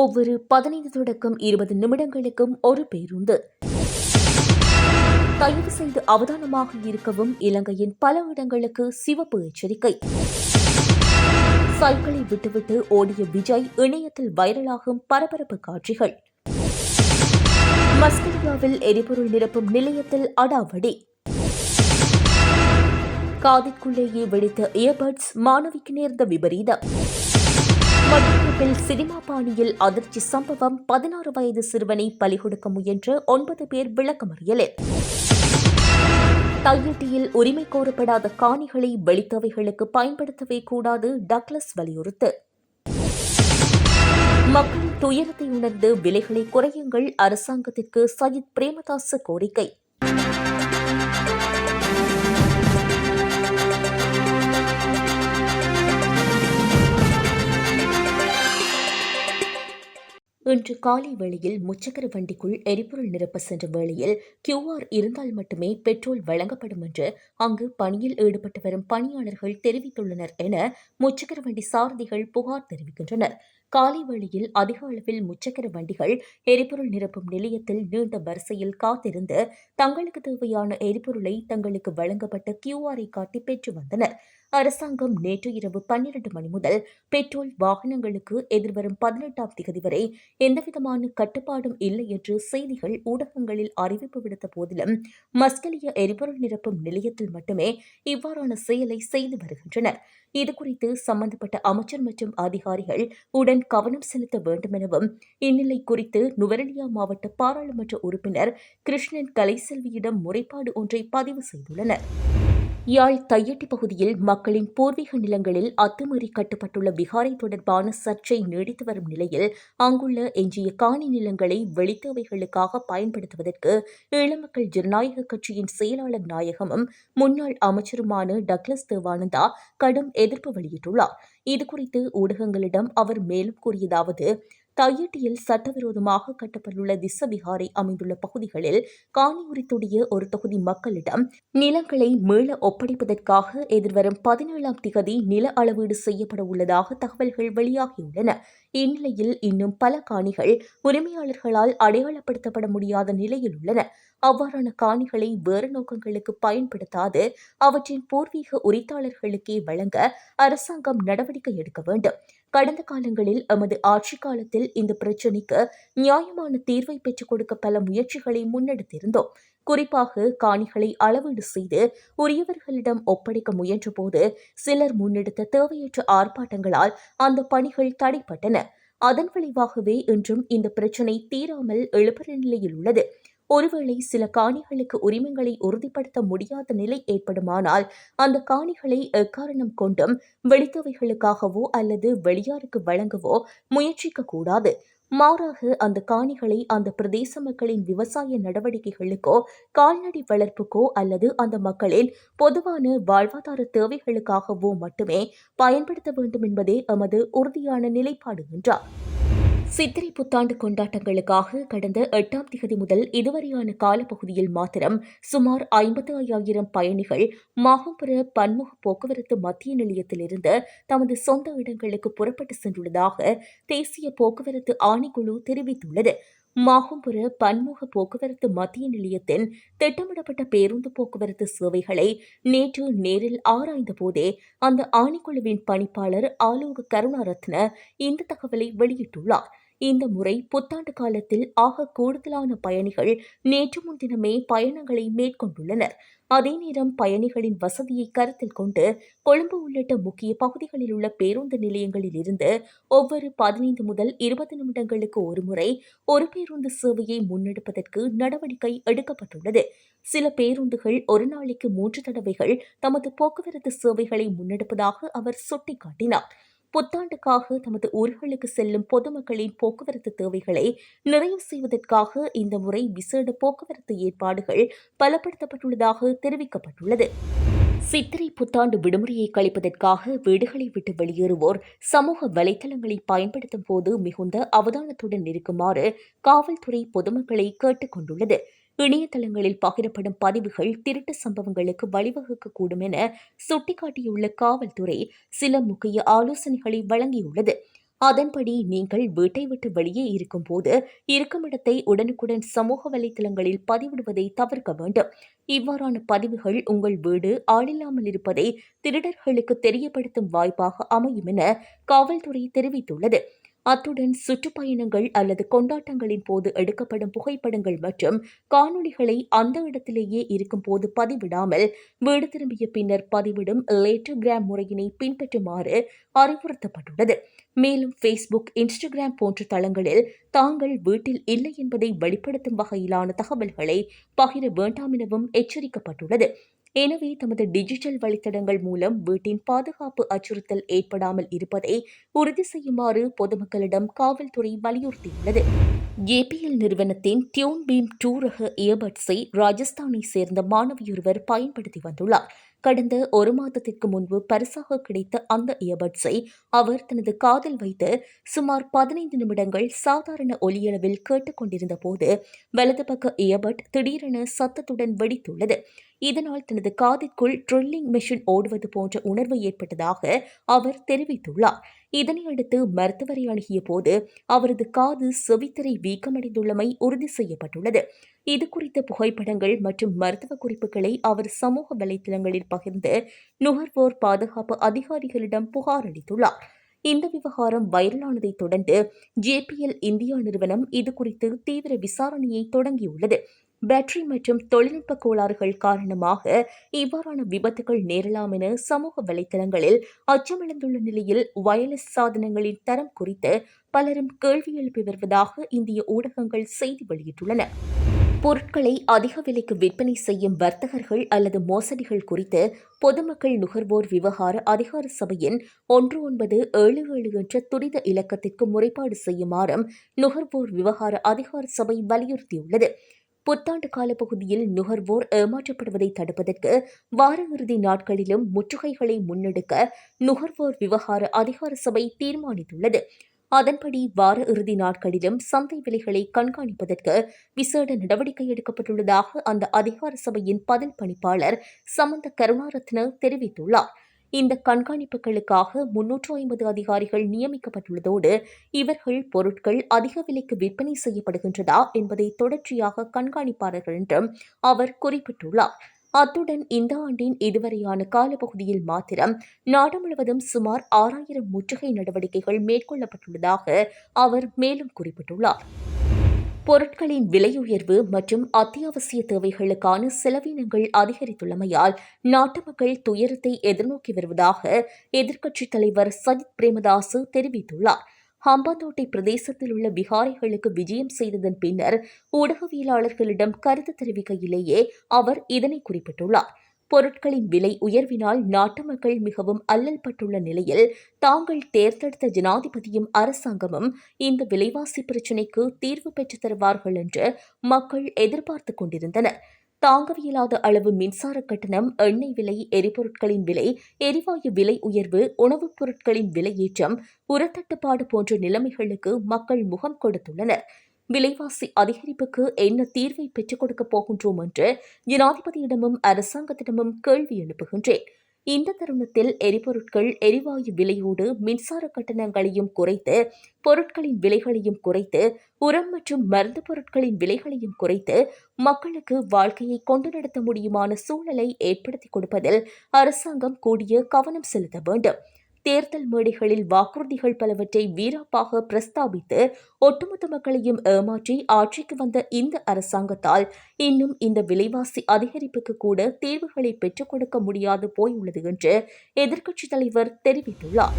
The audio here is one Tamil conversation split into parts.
ஒவ்வொரு 15 தொடக்கம் 20 நிமிடங்களுக்கும் ஒரு பேருந்து. தயவு செய்து அவதானமாக இருக்கவும். இலங்கையின் பல இடங்களுக்கு சிவப்பு எச்சரிக்கை. சைக்கிளை விட்டுவிட்டு ஓடிய விஜய் இணையத்தில் வைரலாகும் பரபரப்பு காட்சிகள். மஸ்கலியாவில் எரிபொருள் நிரப்பும் நிலையத்தில் அடாவடி. காதிற்குள்ளேயே வெடித்த இயர்பட்ஸ், மாணவிக்கு நேர்ந்த விபரீதம். மட்டக்களப்பில் சினிமா பாணியில் அதிர்ச்சி சம்பவம். 16 வயது சிறுவனை பலிகொடுக்க முயன்ற 9 பேர் விளக்கமறியலில். தையிட்டியில் உரிமை கோரப்படாத காணிகளை வெளித்தவைகளுக்கு பயன்படுத்தவே கூடாது, டக்ளஸ் வலியுறுத்து. மக்களின் துயரத்தை உணர்ந்து விலைகளை குறையுங்கள், அரசாங்கத்திற்கு சஜித் பிரேமதாச கோரிக்கை. இன்று காலை வேளையில் முச்சக்கர வண்டிக்குள் எரிபொருள் நிரப்ப சென்ற வேளையில் QR இருந்தால் மட்டுமே பெட்ரோல் வழங்கப்படும் என்று அங்கு பணியில் ஈடுபட்டு வரும் பணியாளர்கள் தெரிவித்துள்ளனர் என முச்சக்கர வண்டி சாரதிகள் புகார் தெரிவிக்கின்றனர். காலை வேளையில் அதிக அளவில் முச்சக்கர வண்டிகள் எரிபொருள் நிரப்பும் நிலையத்தில் நீண்ட வரிசையில் காத்திருந்து தங்களுக்கு தேவையான எரிபொருளை தங்களுக்கு வழங்கப்பட்ட QR காட்டி பெற்று வந்தனர். அரசாங்கம் நேற்று இரவு 12 மணி முதல் பெட்ரோல் வாகனங்களுக்கு எதிர்வரும் 18ஆம் தேதி வரை எந்தவிதமான கட்டுப்பாடும் இல்லை என்று செய்திகள் ஊடகங்களில் அறிவிப்பு விடுத்த போதிலும் மஸ்கலிய எரிபொருள் நிரப்பும் நிலையத்தில் மட்டுமே இவ்வாறான செயலை செய்து வருகின்றனர். இதுகுறித்து சம்பந்தப்பட்ட அமைச்சர் மற்றும் அதிகாரிகள் உடன் கவனம் செலுத்த வேண்டும் எனவும் இந்நிலை குறித்து நுவரெலியா மாவட்ட பாராளுமன்ற உறுப்பினர் கிருஷ்ணன் கலைசெல்வியிடம் முறைப்பாடு ஒன்றை பதிவு செய்துள்ளனர். யாழ் தையட்டி பகுதியில் மக்களின் பூர்வீக நிலங்களில் அத்துமீறி கட்டப்பட்டுள்ள விகாரை தொடர்பான சர்ச்சை நீடித்து வரும் நிலையில் அங்குள்ள எஞ்சிய காணி நிலங்களை வெளித்தேவைகளுக்காக பயன்படுத்துவதற்கு ஈழமக்கள் ஜனநாயக கட்சியின் செயலாளர் நாயகமும் முன்னாள் அமைச்சருமான டக்ளஸ் தேவானந்தா கடும் எதிர்ப்பு வெளியிட்டுள்ளார். இதுகுறித்து ஊடகங்களிடம் அவர் மேலும் கூறியதாவது: தையிட்டியில் சட்டவிரோதமாக கட்டப்பட்டுள்ள திஸ்ஸவிகாரை அமைந்துள்ள பகுதிகளில் காணி உரித்துடைய ஒரு தொகுதி மக்களிடம் நிலங்களை மீள ஒப்படைப்பதற்காக எதிர்வரும் 17ஆம் தேதி நில அளவீடு செய்யப்பட உள்ளதாக தகவல்கள் வெளியாகியுள்ளன. இந்நிலையில் இன்னும் பல காணிகள் உரிமையாளர்களால் அடையாளப்படுத்தப்பட முடியாத நிலையில் உள்ளன. அவ்வாறான காணிகளை வேறு நோக்கங்களுக்கு பயன்படுத்தாது அவற்றின் பூர்வீக உரித்தாளர்களுக்கே வழங்க அரசாங்கம் நடவடிக்கை எடுக்க வேண்டும். கடந்த காலங்களில் எமது ஆட்சிக் காலத்தில் இந்த பிரச்சினைக்கு நியாயமான தீர்வை பெற்றுக் கொடுக்க பல முயற்சிகளை முன்னெடுத்திருந்தோம். குறிப்பாக காணிகளை அளவீடு செய்து உரியவர்களிடம் ஒப்படைக்க முயன்றபோது சிலர் முன்னெடுத்த தேவையற்ற ஆர்ப்பாட்டங்களால் அந்த பணிகள் தடைப்பட்டன. அதன் விளைவாகவே இன்றும் இந்த பிரச்சினை தீராமல் எழுப்புற நிலையில் உள்ளது. ஒருவேளை சில காணிகளுக்கு உரிமங்களை உறுதிப்படுத்த முடியாத நிலை ஏற்படுமானால் அந்த காணிகளை எக்காரணம் கொண்டும் வெளித்தவைகளுக்காகவோ அல்லது வெளியாருக்கு வழங்கவோ முயற்சிக்கக்கூடாது. மாறாக அந்த காணிகளை அந்த பிரதேச மக்களின் விவசாய நடவடிக்கைகளுக்கோ கால்நடை வளர்ப்புக்கோ அல்லது அந்த மக்களின் பொதுவான வாழ்வாதார தேவைகளுக்காகவோ மட்டுமே பயன்படுத்த வேண்டும் என்பதே எமது உறுதியான நிலைப்பாடு என்றார். சித்திரை புத்தாண்டு கொண்டாட்டங்களுக்காக கடந்த 8ஆம் தேதி முதல் இதுவரையான காலப்பகுதியில் மாத்திரம் சுமார் 55,000 பயணிகள் மாகம்புர பன்முக போக்குவரத்து மத்திய நிலையத்திலிருந்து தமது சொந்த இடங்களுக்கு புறப்பட்டு சென்றுள்ளதாக தேசிய போக்குவரத்து ஆணைக்குழு தெரிவித்துள்ளது. மாகம்புர பன்முக போக்குவரத்து மத்திய நிலையத்தின் திட்டமிடப்பட்ட பேருந்து போக்குவரத்து சேவைகளை நேற்று நேரில் ஆராய்ந்த போதே அந்த ஆணைக்குழுவின் பணிப்பாளர் ஆலோக கருணாரத்ன இந்த தகவலை வெளியிட்டுள்ளார். இந்த முறை புத்தாண்டு காலத்தில் ஆக கூடுதலான பயணிகள் நேற்று முன்தினமே பயணங்களை மேற்கொண்டுள்ளனர். அதே நேரம் பயணிகளின் வசதியை கருத்தில் கொண்டு கொழும்பு உள்ளிட்ட முக்கிய பகுதிகளில் உள்ள பேருந்து நிலையங்களில் இருந்து ஒவ்வொரு 15 முதல் 20 நிமிடங்களுக்கு ஒருமுறை ஒரு பேருந்து சேவையை முன்னெடுப்பதற்கு நடவடிக்கை எடுக்கப்பட்டுள்ளது. சில பேருந்துகள் ஒரு நாளைக்கு 3 தடவைகள் தமது போக்குவரத்து சேவைகளை முன்னெடுப்பதாக அவர் சுட்டிக்காட்டினார். புத்தாண்டுக்காக தமது ஊர்களுக்கு செல்லும் பொதுமக்களின் போக்குவரத்து தேவைகளை நிறைவு செய்வதற்காக இந்த முறை விசேட போக்குவரத்து ஏற்பாடுகள் பலப்படுத்தப்பட்டுள்ளதாக தெரிவிக்கப்பட்டுள்ளது. சித்திரை புத்தாண்டு விடுமுறையை கழிப்பதற்காக வீடுகளை விட்டு வெளியேறுவோர் சமூக வலைதளங்களை பயன்படுத்தும் போது மிகுந்த அவதானத்துடன் இருக்குமாறு காவல்துறை பொதுமக்களை கேட்டுக் கொண்டுள்ளது. இணையதளங்களில் பகிரப்படும் பதிவுகள் திருட்டு சம்பவங்களுக்கு வழிவகுக்கக்கூடும் என சுட்டிக்காட்டியுள்ள காவல்துறை சில முக்கிய ஆலோசனைகளை வழங்கியுள்ளது. அதன்படி நீங்கள் வீட்டை விட்டு வெளியே இருக்கும்போது இருக்குமிடத்தை உடனுக்குடன் சமூக வலைதளங்களில் பதிவிடுவதை தவிர்க்க வேண்டும். இவ்வாறான பதிவுகள் உங்கள் வீடு ஆளில்லாமல் இருப்பதை திருடர்களுக்கு தெரியப்படுத்தும் வாய்ப்பாக அமையும் என காவல்துறை தெரிவித்துள்ளது. அத்துடன் சுற்றுப்பயணங்கள் அல்லது கொண்டாட்டங்களின் போது எடுக்கப்படும் புகைப்படங்கள் மற்றும் காணொளிகளை அந்த இடத்திலேயே இருக்கும்போது பதிவிடாமல் வீடு திரும்பிய பின்னர் பதிவிடும் லேட்டோகிராம் முறையினை பின்பற்றுமாறு அறிவுறுத்தப்பட்டுள்ளது. மேலும் ஃபேஸ்புக், இன்ஸ்டாகிராம் போன்ற தளங்களில் தாங்கள் வீட்டில் இல்லை என்பதை வெளிப்படுத்தும் வகையிலான தகவல்களை பகிர வேண்டாம் எனவும் எச்சரிக்கப்பட்டுள்ளது. எனவே தமது டிஜிட்டல் வழித்தடங்கள் மூலம் வீட்டின் பாதுகாப்பு அச்சுறுத்தல் ஏற்படாமல் இருப்பதை உறுதி செய்யுமாறு பொதுமக்களிடம் காவல்துறை வலியுறுத்தியுள்ளது. ஏபிஎல் நிறுவனத்தின் டியூன் பீம் 2 ரக இயர்பட்ஸை ராஜஸ்தானை சேர்ந்த மாணவியொருவர் பயன்படுத்தி வந்துள்ளார். கடந்த ஒரு மாதத்திற்கு முன்பு பரிசாக கிடைத்த அந்த இயர்பட்ஸை அவர் தனது காதில் வைத்து சுமார் 15 நிமிடங்கள் சாதாரண ஒலியளவில் கேட்டுக் கொண்டிருந்த போது வலது பக்க இயர்பட் திடீரென சத்தத்துடன் வெடித்துள்ளது. இதனால் தனது காதிற்குள் ட்ரில்லிங் மெஷின் ஓடுவது போன்ற உணர்வு ஏற்பட்டதாக அவர் தெரிவித்துள்ளார். இதனையடுத்து மருத்துவரை அணுகிய போது அவரது காது செவித்திரை வீக்கமடைந்துள்ளமை உறுதி செய்யப்பட்டுள்ளது. இதுகுறித்த புகைப்படங்கள் மற்றும் மருத்துவ குறிப்புகளை அவர் சமூக வலைதளங்களில் பகிர்ந்து நுகர்வோர் பாதுகாப்பு அதிகாரிகளிடம் புகார் அளித்துள்ளார். இந்த விவகாரம் வைரலானதைத் தொடர்ந்து ஜேபிஎல் இந்தியா நிறுவனம் இதுகுறித்து தீவிர விசாரணையை தொடங்கியுள்ளது. பேட்டரி மற்றும் தொழில்நுட்ப கோளாறுகள் காரணமாக இவ்வாறான விபத்துகள் நேரலாம் என சமூக வலைதளங்களில் அச்சமெழுந்துள்ள நிலையில் வயர்லெஸ் சாதனங்களின் தரம் குறித்து பலரும் கேள்வி எழுப்பி வருவதாக இந்திய ஊடகங்கள் செய்தி வெளியிட்டுள்ளன. பொருட்களை அதிக விலைக்கு விற்பனை செய்யும் வர்த்தகர்கள் அல்லது மோசடிகள் குறித்து பொதுமக்கள் நுகர்வோர் விவகார அதிகார சபையின் 1977 என்ற துரித இலக்கத்திற்கு முறைப்பாடு செய்யுமாறும் நுகர்வோர் விவகார அதிகார சபை வலியுறுத்தியுள்ளது. புத்தாண்டு காலப்பகுதியில் நுகர்வோர் ஏமாற்றப்படுவதை தடுப்பதற்கு வார இறுதி நாட்களிலும் முற்றுகைகளை முன்னெடுக்க நுகர்வோர் விவகார அதிகார சபை தீர்மானித்துள்ளது. அதன்படி வார இறுதி நாட்களிலும் சந்தை விலைகளை கண்காணிப்பதற்கு விசேட நடவடிக்கை எடுக்கப்பட்டுள்ளதாக அந்த அதிகார சபையின் பதில் பணிப்பாளர் சமந்த கருணாரத்ன தெரிவித்துள்ளார். இந்த கண்காணிப்புகளுக்காக 350 அதிகாரிகள் நியமிக்கப்பட்டுள்ளதோடு இவர்கள் பொருட்கள் அதிக விலைக்கு விற்பனை செய்யப்படுகின்றதா என்பதை தொடர்ச்சியாக கண்காணிப்பார்கள் என்றும் அவர் குறிப்பிட்டுள்ளார். அத்துடன் இந்த ஆண்டின் இதுவரையான காலப்பகுதியில் மாத்திரம் நாடு முழுவதும் சுமார் 6000 முற்றுகை நடவடிக்கைகள் மேற்கொள்ளப்பட்டுள்ளதாக அவர் மேலும் குறிப்பிட்டுள்ளார். பொருட்களின் விலை உயர்வு மற்றும் அத்தியாவசிய தேவைகளுக்கான செலவினங்கள் அதிகரித்துள்ளமையால் நாட்டு மக்கள் துயரத்தை எதிர்நோக்கி வருவதாக எதிர்க்கட்சித் தலைவர் சஜித் பிரேமதாசு தெரிவித்துள்ளார். ஹம்பாந்தோட்டை பிரதேசத்தில் உள்ள விகாரைகளுக்கு விஜயம் செய்ததன் பின்னர் ஊடகவியலாளர்களிடம் கருத்து தெரிவிக்கையிலேயே அவர் இதனை குறிப்பிட்டுள்ளார். பொருட்களின் விலை உயர்வினால் நாட்டு மக்கள் மிகவும் அல்லல்பட்டுள்ள நிலையில் தாங்கள் தேர்ந்தெடுத்த ஜனாதிபதியும் அரசாங்கமும் இந்த விலைவாசி பிரச்சினைக்கு தீர்வு பெற்றுத் தருவார்கள் என்று மக்கள் எதிர்பார்த்துக் கொண்டிருந்தனர். தாங்கவியலாத அளவு மின்சார கட்டணம், எண்ணெய் விலை, எரிபொருட்களின் விலை, எரிவாயு விலை உயர்வு, உணவுப் பொருட்களின் விலையேற்றம், உரத்தட்டுப்பாடு போன்ற நிலைமைகளுக்கு மக்கள் முகம் கொடுத்துள்ளனர். விலைவாசி அதிகரிப்புக்கு என்ன தீர்வை பெற்றுக் கொடுக்கப் போகின்றோம் என்று ஜனாதிபதியிடமும் அரசாங்கத்திடமும் கேள்வி எழுப்புகின்றேன். இந்த தருணத்தில் எரிபொருட்கள், எரிவாயு விலையோடு மின்சார கட்டணங்களையும் குறைத்து, பொருட்களின் விலைகளையும் குறைத்து, உரம் மற்றும் மருந்து பொருட்களின் விலைகளையும் குறைத்து மக்களுக்கு வாழ்க்கையை கொண்டு நடத்த முடியுமான சூழலை ஏற்படுத்திக் கொடுப்பதில் அரசாங்கம் கூடிய கவனம் செலுத்த வேண்டும். தேர்தல் மேடைகளில் வாக்குறுதிகள் பலவற்றை வீராப்பாக பிரஸ்தாபித்து ஒட்டுமொத்த மக்களையும் ஏமாற்றி ஆட்சிக்கு வந்த இந்த அரசாங்கத்தால் இன்னும் இந்த விலைவாசி அதிகரிப்புக்கு கூட தீர்வுகளை பெற்றுக் கொடுக்க முடியாது போயுள்ளது என்று எதிர்க்கட்சித் தலைவர் தெரிவித்துள்ளார்.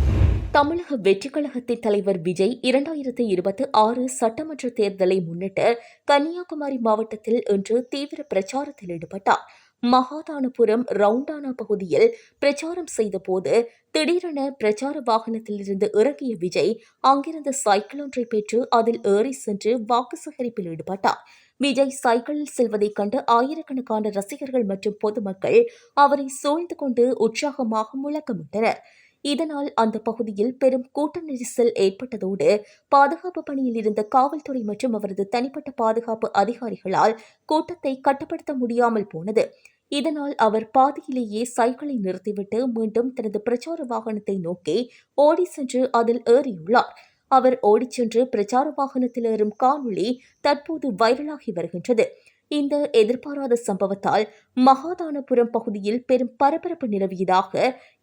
தமிழக வெற்றிக் கழகத்தின் தலைவர் விஜய் 2026 சட்டமன்ற தேர்தலை முன்னிட்டு கன்னியாகுமரி மாவட்டத்தில் இன்று தீவிர பிரச்சாரத்தில் ஈடுபட்டார். மகாதானபுரம் ரவுண்டானா பகுதியில் பிரச்சாரம் செய்தபோது திடீரென பிரச்சார வாகனத்திலிருந்து இறங்கிய விஜய் அங்கிருந்த சைக்கிள் ஒன்றை பெற்று அதில் ஏறி சென்று வாக்கு சேகரிப்பில் ஈடுபட்டார். விஜய் சைக்கிளில் செல்வதைக் கண்டு ஆயிரக்கணக்கான ரசிகர்கள் மற்றும் பொதுமக்கள் அவரை சூழ்ந்து கொண்டு உற்சாகமாக முழக்கமிட்டனர். இதனால் அந்த பகுதியில் பெரும் கூட்ட நெரிசல் ஏற்பட்டதோடு பாதுகாப்பு பணியில் இருந்த காவல்துறை மற்றும் அவரது தனிப்பட்ட பாதுகாப்பு அதிகாரிகளால் கூட்டத்தை கட்டுப்படுத்த முடியாமல் போனது. இதனால் அவர் பாதியிலேயே சைக்கிளை நிறுத்திவிட்டு மீண்டும் தனது பிரச்சார வாகனத்தை நோக்கி ஓடி சென்று அதில் ஏறியுள்ளார். அவர் ஓடிச் சென்று பிரச்சார வாகனத்தில் ஏறும் காணொளி தற்போது வைரலாகி வருகின்றது. இந்த எதிர்பாராத சம்பவத்தால் மகாதானபுரம் பகுதியில் பெரும் பரபரப்பு நிலவியதாக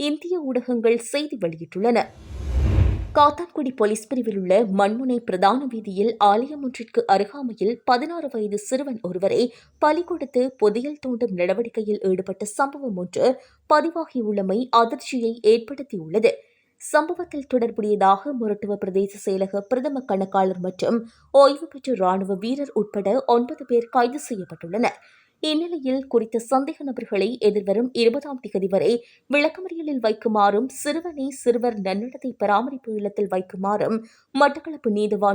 இந்திய ஊடகங்கள் செய்தி வெளியிட்டுள்ளன. காத்தான்குடி போலீஸ் பிரிவில் உள்ள மண்முனை பிரதான வீதியில் ஆலயம் ஒன்றிற்கு அருகாமையில் 16 வயது சிறுவன் ஒருவரை பலி கொடுத்து புதையல் தோண்டும் நடவடிக்கையில் ஈடுபட்ட சம்பவம் ஒன்று பதிவாகியுள்ளமை அதிர்ச்சியை ஏற்படுத்தியுள்ளது. சம்பவத்தில் தொடர்புடையதாக மொரட்டுவ பிரதேச செயலக பிரதம கணக்காளர் மற்றும் ஓய்வு பெற்ற ராணுவ வீரர் உட்பட 9 பேர் கைது செய்யப்பட்டுள்ளனர். இந்நிலையில் குறித்த சந்தேக நபர்களை எதிர்வரும் 20ஆம் தேதி வரை விளக்கமறியலில் வைக்குமாறும் சிறுவனை சிறுவர் நன்னடத்தை பராமரிப்பு இல்லத்தில் வைக்குமாறும் மட்டக்களப்பு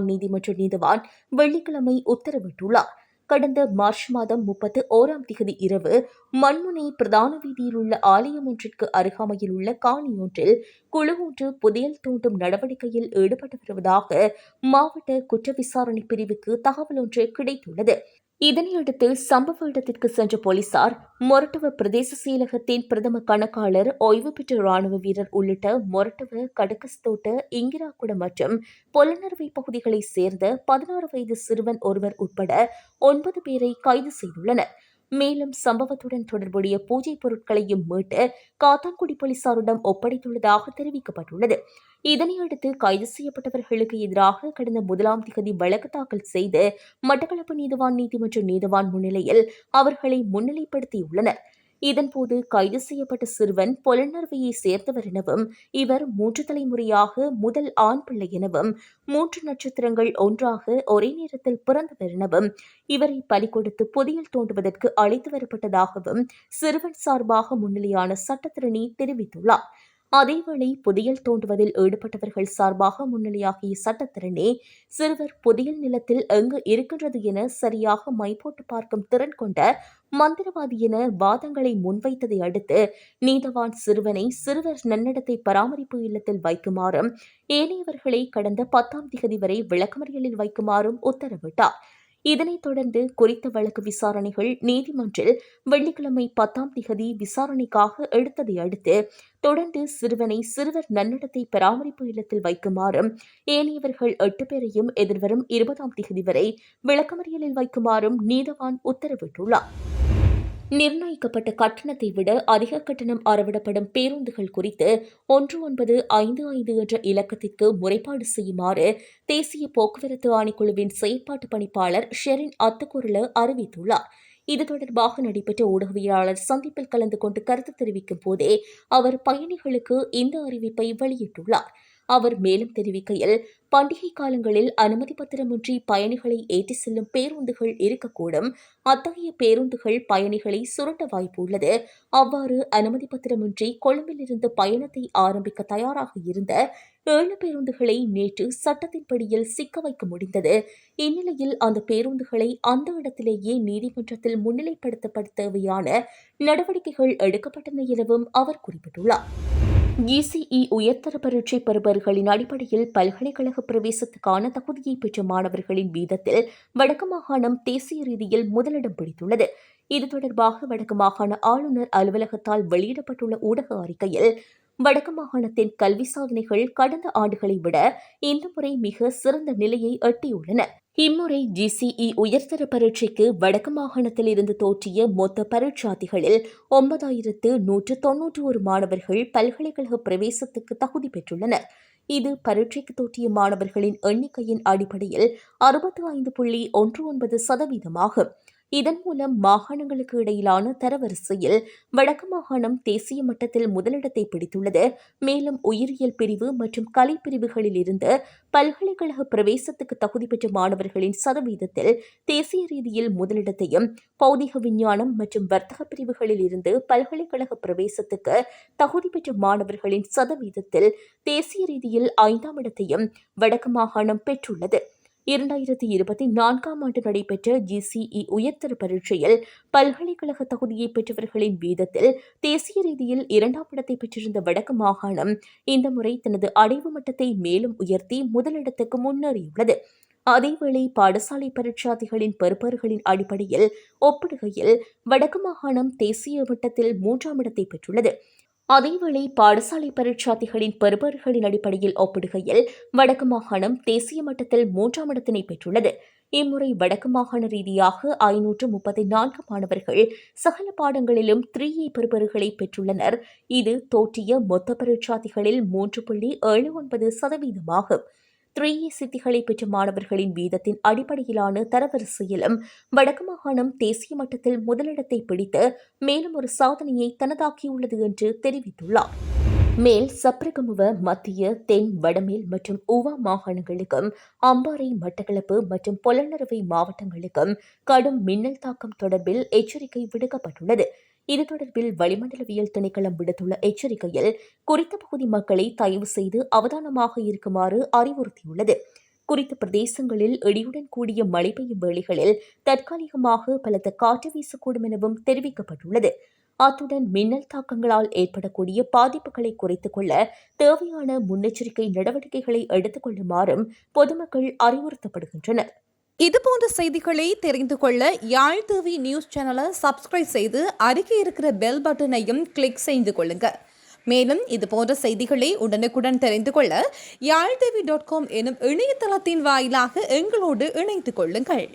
நீதிமன்ற நீதவான் வெள்ளிக்கிழமை உத்தரவிட்டுள்ளார். கடந்த மார்ச் மாதம் 31ஆம் தேதி இரவு மண்முனை பிரதான வீதியில் உள்ள ஆலயம் ஒன்றிற்கு அருகாமையில் உள்ள காணி ஒன்றில் குழு ஒன்று புதையல் தோண்டும் நடவடிக்கையில் ஈடுபட்டு வருவதாக மாவட்ட குற்ற விசாரணை பிரிவுக்கு தகவல் ஒன்று கிடைத்துள்ளது. இதனையடுத்து சம்பவ இடத்திற்கு சென்ற போலீசார் மொரட்டுவ பிரதேச செயலகத்தின் பிரதம கணக்காளர், ஓய்வு பெற்ற ராணுவ வீரர் உள்ளிட்ட மொரட்டுவ, கடகஸ்தோட்ட, இங்கிராக்குடம் மற்றும் பொலனறுவை பகுதிகளைச் சேர்ந்த 16 வயது சிறுவன் ஒருவர் உட்பட 9 பேரை கைது செய்துள்ளனர். மேலும் சம்பவத்துடன் தொடர்புடைய பூஜை பொருட்களையும் மீட்டு காத்தான்குடி போலீசாரிடம் ஒப்படைத்துள்ளதாக தெரிவிக்கப்பட்டுள்ளது. இதனையடுத்து கைது செய்யப்பட்டவர்களுக்கு எதிராக கடந்த 1ஆம் தேதி வழக்கு தாக்கல் செய்து மட்டக்களப்பு நீதிமன்ற நீதவான் முன்னிலையில் அவர்களை முன்னிலைப்படுத்தியுள்ளனர். இதன்போது கைது செய்யப்பட்ட சிறுவன் பொலனறுவையை சேர்ந்தவர் எனவும், இவர் 3 தலைமுறையாக முதல் ஆண் பிள்ளை எனவும், 3 நட்சத்திரங்கள் ஒன்றாக ஒரே நேரத்தில் பிறந்தவர் எனவும், இவரை பலி கொடுத்து புதையல் தோண்டுவதற்கு அழைத்து வரப்பட்டதாகவும் சிறுவன் சார்பாக முன்னிலையான சட்டத்திரணி தெரிவித்துள்ளார். அதேவேளை புதையல் தோண்டுவதில் ஈடுபட்டவர்கள் சார்பாக முன்னிலையாகிய சட்டத்திறனே சிறுவர் புதையல் நிலத்தில் எங்கு இருக்கின்றது என சரியாக மைப்போட்டு பார்க்கும் திறன் கொண்ட மந்திரவாதி என வாதங்களை முன்வைத்ததை அடுத்து நீதவான் சிறுவனை சிறுவர் நன்னடத்தை பராமரிப்பு இல்லத்தில் வைக்குமாறும் ஏனையவர்களை கடந்த 10ஆம் தேதி வரை விளக்கமறியலில் வைக்குமாறும் உத்தரவிட்டார். இதனைத் தொடர்ந்து குறித்த வழக்கு விசாரணைகள் நீதிமன்றில் வெள்ளிக்கிழமை 10ஆம் தேதி விசாரணைக்காக எடுத்ததை அடுத்து தொடர்ந்து சிறுவனை சிறுவர் நன்னடத்தை பராமரிப்பு இல்லத்தில் வைக்குமாறும் ஏனையவர்கள் 8 பேரையும் எதிர்வரும் 20ஆம் தேதி வரை விளக்கமறியலில் வைக்குமாறும் நீதவான் உத்தரவிட்டுள்ளார். நிர்ணயிக்கப்பட்ட கட்டணத்தை விட அதிக கட்டணம் அறவிடப்படும் பேருந்துகள் குறித்து 1955 என்ற இலக்கத்திற்கு முறைப்பாடு செய்யுமாறு தேசிய போக்குவரத்து ஆணைக்குழுவின் செயற்பாட்டு பணிப்பாளர் ஷெரின் அத்துக்குரல அறிவித்துள்ளார். இது தொடர்பாக நடைபெற்ற ஊடகவியலாளர் சந்திப்பில் கலந்து கொண்டு கருத்து தெரிவிக்கும் போதே அவர் பயணிகளுக்கு இந்த அறிவிப்பை வெளியிட்டுள்ளார். அவர் மேலும் தெரிவிக்கையில், பண்டிகை காலங்களில் அனுமதி பத்திரமின்றி பயணிகளை ஏற்றிச் செல்லும் பேருந்துகள் இருக்கக்கூடும். அத்தகைய பேருந்துகள் பயணிகளை சுரண்ட வாய்ப்பு உள்ளது. அவ்வாறு அனுமதி பத்திரமின்றி கொழும்பிலிருந்து பயணத்தை ஆரம்பிக்க தயாராக இருந்த 7 பேருந்துகளை நேற்று சட்டத்தின்படியில் சிக்க வைக்க முடிந்தது. இந்நிலையில் அந்த பேருந்துகளை அந்த இடத்திலேயே நீதிமன்றத்தில் முன்னிலைப்படுத்த தேவையான நடவடிக்கைகள் எடுக்கப்பட்டன எனவும் அவர் குறிப்பிட்டுள்ளார். இசிஇ உயர்தர பரீட்சை பெறுபவர்களின் அடிப்படையில் பல்கலைக்கழக பிரவேசத்துக்கான தகுதியை பெற்ற மாணவர்களின் வீதத்தில் வடக்கு மாகாணம் தேசிய ரீதியில் முதலிடம் பிடித்துள்ளது. இது தொடர்பாக வடக்கு மாகாண ஆளுநர் அலுவலகத்தால் வெளியிடப்பட்டுள்ள ஊடக அறிக்கையில், வடக்கு மாகாணத்தின் கல்வி சாதனைகள் கடந்த ஆண்டுகளை விட இந்த முறை மிக சிறந்த நிலையை எட்டியுள்ளன. இம்முறை ஜிசிஇ உயர்தர பரீட்சைக்கு வடக்கு மாகாணத்தில் இருந்து தோற்றிய மொத்த பரீட்சார்த்திகளில் 9191 மாணவர்கள் பல்கலைக்கழக பிரவேசத்துக்கு தகுதி பெற்றுள்ளனர். இது பரீட்சைக்கு தோற்றிய மாணவர்களின் எண்ணிக்கையின் அடிப்படையில் 65.19% ஆகும். இதன் மூலம் மாகாணங்களுக்கு இடையிலான தரவரிசையில் வடக்கு மாகாணம் தேசிய மட்டத்தில் முதலிடத்தை பிடித்துள்ளது. மேலும் உயிரியல் பிரிவு மற்றும் கலை பிரிவுகளில் இருந்து பல்கலைக்கழக பிரவேசத்துக்கு தகுதி பெற்ற மாணவர்களின் சதவீதத்தில் தேசிய ரீதியில் முதலிடத்தையும், பௌதிக விஞ்ஞானம் மற்றும் வர்த்தக பிரிவுகளில் இருந்து பல்கலைக்கழக பிரவேசத்துக்கு தகுதி பெற்ற மாணவர்களின் சதவீதத்தில் தேசிய ரீதியில் 5ஆம் இடத்தையும் வடக்கு மாகாணம் பெற்றுள்ளது. 2024ஆம் ஆண்டு நடைபெற்ற ஜிசிஇ உயர்தர பரீட்சையில் பல்கலைக்கழக தகுதியை பெற்றவர்களின் வீதத்தில் தேசிய ரீதியில் 2ஆம் இடத்தை பெற்றிருந்த வடக்கு மாகாணம் இந்த முறை தனது அடைவு மட்டத்தை மேலும் உயர்த்தி முதலிடத்துக்கு முன்னேறியுள்ளது. அதேவேளை பாடசாலை பரீட்சார்த்திகளின் பெறுபவர்களின் அடிப்படையில் ஒப்பிடுகையில் வடக்கு மாகாணம் தேசிய மட்டத்தில் 3ஆம் இடத்தை பெற்றுள்ளது. அதேவேளை பாடசாலை பரீட்சார்த்திகளின் பெறுபேறுகளின் அடிப்படையில் ஒப்பிடுகையில் வடக்கு மாகாணம் தேசிய மட்டத்தில் 3ஆம் இடத்தினை பெற்றுள்ளது. இம்முறை வடக்கு மாகாண ரீதியாக 534 மாணவர்கள் சகல பாடங்களிலும் 3A பெறுபேறுகளை பெற்றுள்ளனர். இது தோற்றிய மொத்த பரீட்சார்த்திகளில் 3.79% 3A சித்திகளை பெற்ற மாணவர்களின் வீதத்தின் அடிப்படையிலான தரவரிசையிலும் வடக்கு மாகாணம் தேசிய மட்டத்தில் முதலிடத்தை பிடித்து மேலும் ஒரு சாதனையை தனதாக்கியுள்ளது என்று தெரிவித்துள்ளார். மேல் சப்ரகமுவ மத்திய தென் வடமேல் மற்றும் ஊவா மாகாணங்களுக்கும் அம்பாறை மட்டக்களப்பு மற்றும் பொலன்னறுவை மாவட்டங்களுக்கும் கடும் மின்னல் தாக்கம் தொடர்பில் எச்சரிக்கை விடுக்கப்பட்டுள்ளது. இது தொடர்பில் வளிமண்டலவியல் திணைக்களம் விடுத்துள்ள எச்சரிக்கையில் குறித்த பகுதி மக்களை தயவு செய்து அவதானமாக இருக்குமாறு அறிவுறுத்தியுள்ளது. குறித்த பிரதேசங்களில் இடியுடன் கூடிய மழை பெய்யும் வேளைகளில் தற்காலிகமாக பலத்த காற்று வீசக்கூடும் எனவும் தெரிவிக்கப்பட்டுள்ளது. அத்துடன் மின்னல் தாக்கங்களால் ஏற்படக்கூடிய பாதிப்புகளை குறைத்துக் கொள்ள தேவையான முன்னெச்சரிக்கை நடவடிக்கைகளை எடுத்துக் கொள்ளுமாறும் பொதுமக்கள் அறிவுறுத்தப்படுகின்றனர். இதுபோன்ற செய்திகளை தெரிந்து கொள்ள யாழ் டிவி நியூஸ் சேனலை சப்ஸ்கிரைப் செய்து அருகே இருக்கிற பெல் பட்டனையும் கிளிக் செய்து கொள்ளுங்க. மேலும் இதுபோன்ற செய்திகளை உடனுக்குடன் தெரிந்து கொள்ள யாழ்டிவி.com எனும் இணையதளத்தின் வாயிலாக எங்களோடு இணைந்து கொள்ளுங்கள்.